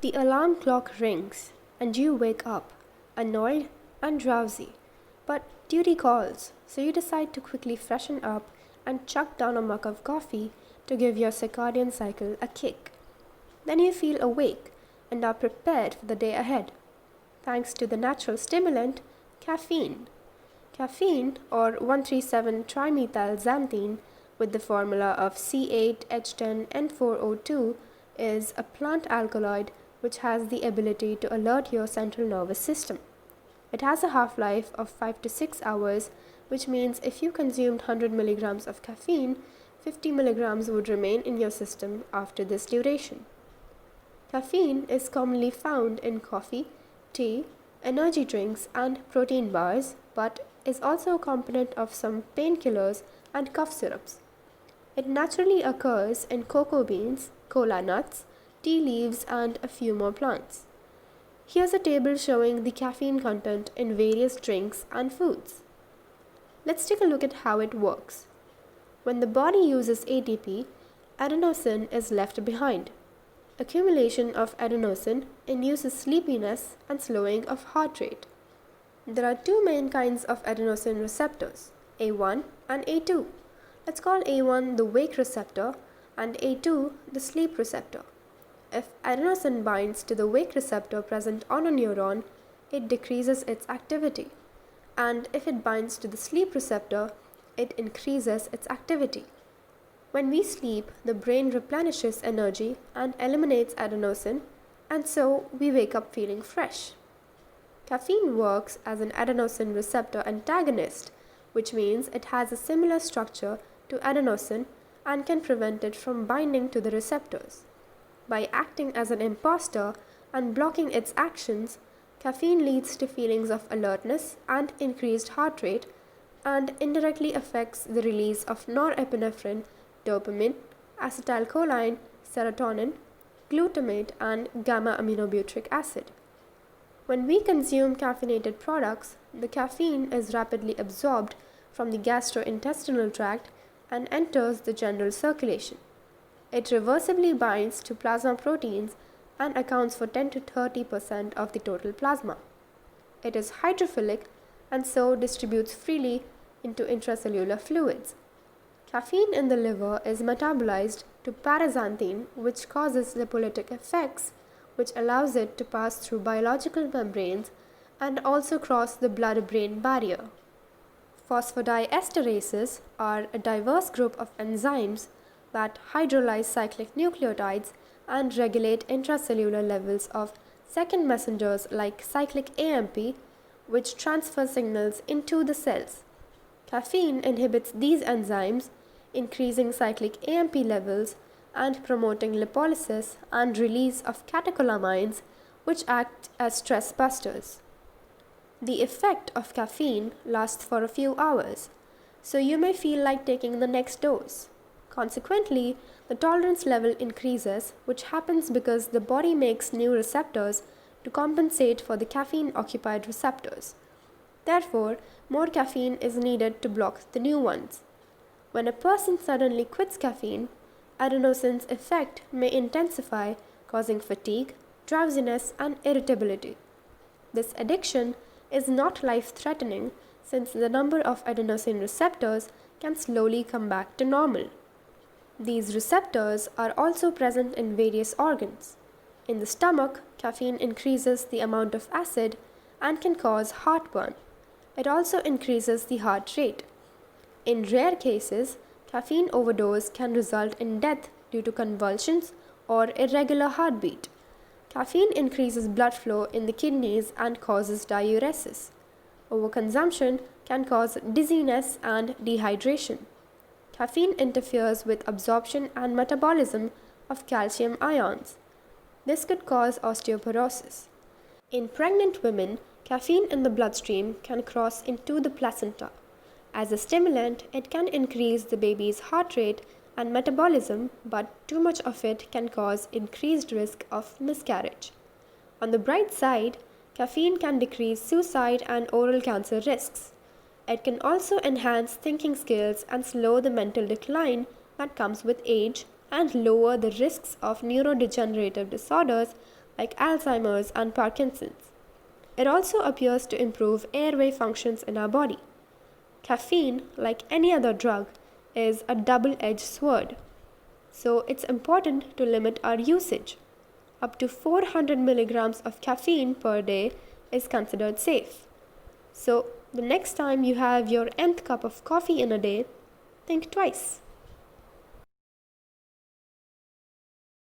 The alarm clock rings and you wake up, annoyed and drowsy. But duty calls, so you decide to quickly freshen up and chuck down a mug of coffee to give your circadian cycle a kick. Then you feel awake and are prepared for the day ahead, thanks to the natural stimulant, caffeine. Caffeine, or 1,3,7-trimethylxanthine, with the formula of C8H10N4O2, is a plant alkaloid which has the ability to alert your central nervous system. It has a half-life of 5 to 6 hours, which means if you consumed 100 milligrams of caffeine, 50 milligrams would remain in your system after this duration. Caffeine is commonly found in coffee, tea, energy drinks, and protein bars, but is also a component of some painkillers and cough syrups. It naturally occurs in cocoa beans, kola nuts, tea leaves, and a few more plants. Here's a table showing the caffeine content in various drinks and foods. Let's take a look at how it works. When the body uses ATP, adenosine is left behind. Accumulation of adenosine induces sleepiness and slowing of heart rate. There are two main kinds of adenosine receptors, A1 and A2. Let's call A1 the wake receptor and A2 the sleep receptor. If adenosine binds to the wake receptor present on a neuron, it decreases its activity, and if it binds to the sleep receptor, it increases its activity. When we sleep, the brain replenishes energy and eliminates adenosine, and so we wake up feeling fresh. Caffeine works as an adenosine receptor antagonist, which means it has a similar structure to adenosine and can prevent it from binding to the receptors. By acting as an imposter and blocking its actions, caffeine leads to feelings of alertness and increased heart rate, and indirectly affects the release of norepinephrine, dopamine, acetylcholine, serotonin, glutamate, and gamma-aminobutyric acid. When we consume caffeinated products, the caffeine is rapidly absorbed from the gastrointestinal tract and enters the general circulation. It reversibly binds to plasma proteins and accounts for 10 to 30% of the total plasma. It is hydrophilic and so distributes freely into intracellular fluids. Caffeine in the liver is metabolized to paraxanthine, which causes lipolytic effects, which allows it to pass through biological membranes and also cross the blood-brain barrier. Phosphodiesterases are a diverse group of enzymes that hydrolyze cyclic nucleotides and regulate intracellular levels of second messengers like cyclic AMP, which transfer signals into the cells. Caffeine inhibits these enzymes, increasing cyclic AMP levels and promoting lipolysis and release of catecholamines, which act as stress busters. The effect of caffeine lasts for a few hours, so you may feel like taking the next dose. Consequently, the tolerance level increases, which happens because the body makes new receptors to compensate for the caffeine-occupied receptors. Therefore, more caffeine is needed to block the new ones. When a person suddenly quits caffeine, adenosine's effect may intensify, causing fatigue, drowsiness, and irritability. This addiction is not life-threatening since the number of adenosine receptors can slowly come back to normal. These receptors are also present in various organs. In the stomach, caffeine increases the amount of acid and can cause heartburn. It also increases the heart rate. In rare cases, caffeine overdose can result in death due to convulsions or irregular heartbeat. Caffeine increases blood flow in the kidneys and causes diuresis. Overconsumption can cause dizziness and dehydration. Caffeine interferes with absorption and metabolism of calcium ions. This could cause osteoporosis. In pregnant women, caffeine in the bloodstream can cross into the placenta. As a stimulant, it can increase the baby's heart rate and metabolism, but too much of it can cause increased risk of miscarriage. On the bright side, caffeine can decrease suicide and oral cancer risks. It can also enhance thinking skills and slow the mental decline that comes with age and lower the risks of neurodegenerative disorders like Alzheimer's and Parkinson's. It also appears to improve airway functions in our body. Caffeine, like any other drug, is a double-edged sword. So it's important to limit our usage. Up to 400 milligrams of caffeine per day is considered safe. So the next time you have your nth cup of coffee in a day, think twice.